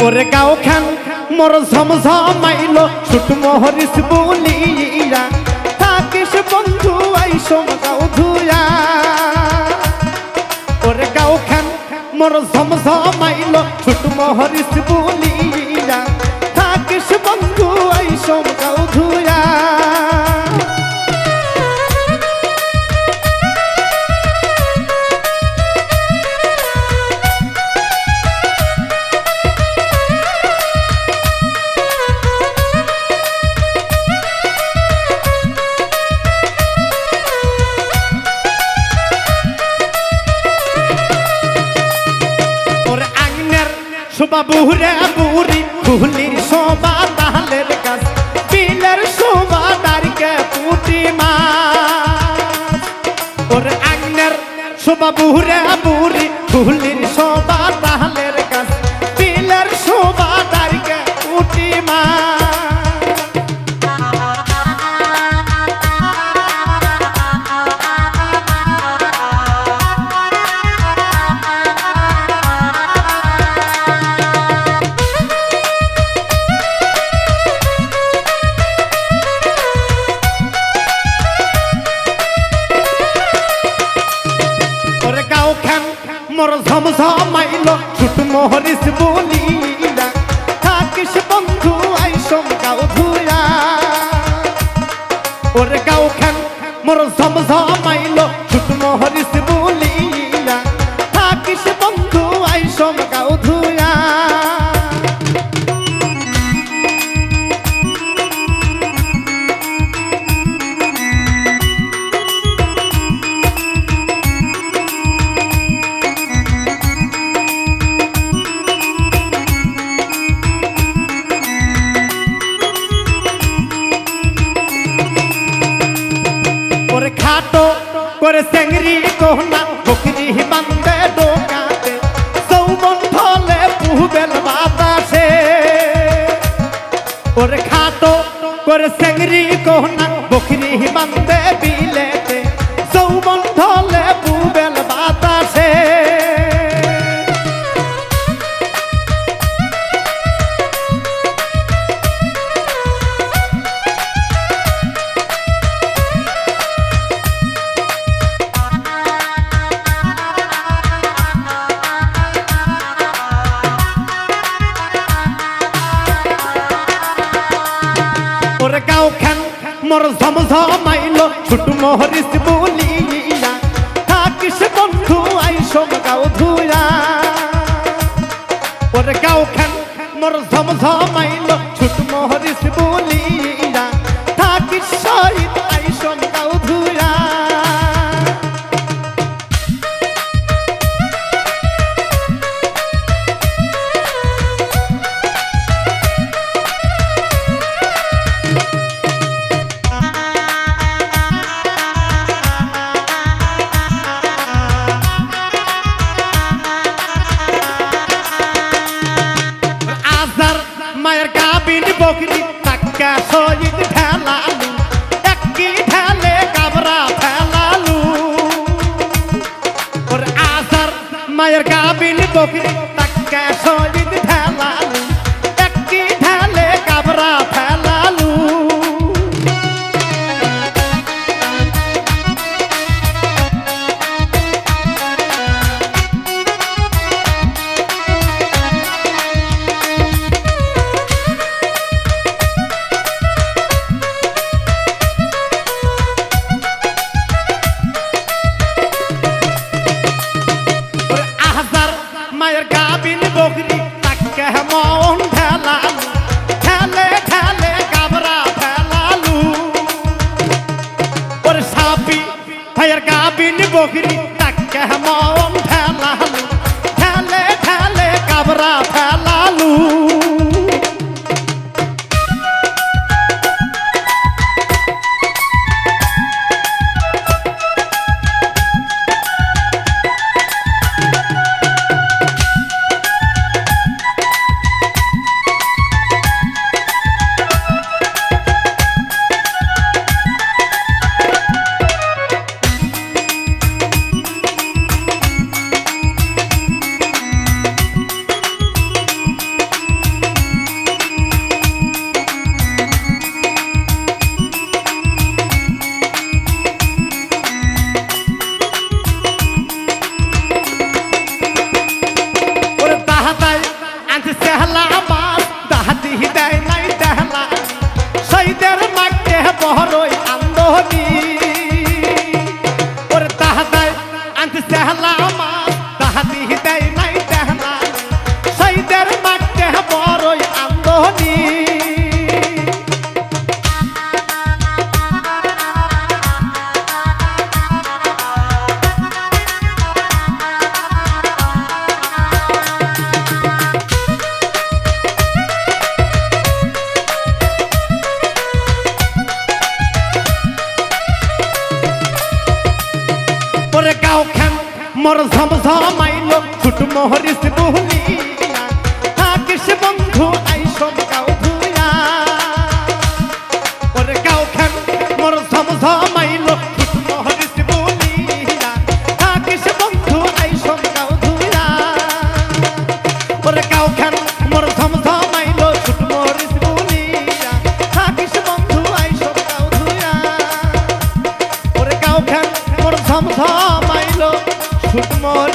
ওরে গাও খান মোর ঝমঝমাইল ছুট মোহরিস বলিয়া থাকিস বন্ধু আইসম গাও ধুয়া ওরে গাও খান মোর ঝমঝমাইল ছুট মোহরিস বলিয়া থাকিস বন্ধু আইসম গাও ধুয়া শোভা বুড়ে বুড়ি ফুলির শোভা তাহলের কাজ বিলের শোভা দাঁড়িয়ে পুটি মাছ ওর আগ্নের শোভা বুড়ে বুড়ি ফুলির শোভা তাহলের কাজ বিলের শোভা দাঁড়িয়ে পুটি মাছ মোর ঝমঝমাইল ছুট মোহরিস বলিয়া থাকিস বন্ধু আইসম গাও ধুয়া ওরে গাও খান মোর ঝমঝমাইল ছুট মোহরিস বলিয়া থাকিস বন্ধু আইসম গাও ধুয়া খাটো করে চেংড়ি কোহনা বকরি বান্ধে ডোকাতে যৌবন ফলে পুহবেল বাতাসে ওরে খাটো করে চেংড়ি কোহনা বকরি বান্ধে বিলেতে যৌবন ফলে পুহবেল বাতাসে মোর ঝমঝমাইল ছুট মোহরিস বলিয়া থাকিস বন্ধু আইসম গাও ধুয়া ওরে গাও খান মোর ঝমঝমাইল ছুট মোহরিস বলিয়া থাকিস সহিত আইসম গাও ধুয়া মায়ের গাবিন বকরি টাকা শহীদ ঢেলালু একই ঢেলে কাবরা ফেলালু ওর আসার মায়ের গাবিন বকরি টাকা শহীদ ঢেলালু একই ঢেলে কাবরা ফেলালু মায়ের গাবিন বকরি তাকে মন ঢেলালু ঠেলে ঠেলে কাবরা ফেলালু ওর সাপি ভাইয়ের গাবিন বকরি তাকে মন ঢেলালু ঠেলে ঠেলে কাবরা ফেলালু চেহলা মাছ তাহাতি দেয় নাই তেহনা সাইদের মাঠে বড়ই আন্দোলনী মোর ঝমঝমাইলো ছুট মোহরিস বুলিয়া থাকিস বন্ধু আইসব গাও ধুয়া ওরে গাও খান মোর ঝমঝমাইলো ছুট মোহরিস বুলিয়া থাকিস বন্ধু আইসব গাও ধুয়া ওরে গাও খান মোর ঝমঝমাইলো ছুট মোহরিস বুলিয়া থাকিস বন্ধু আইসব গাও ধুয়া ওরে গাও খান মোর ঝমঝমাইলো ছুট মোর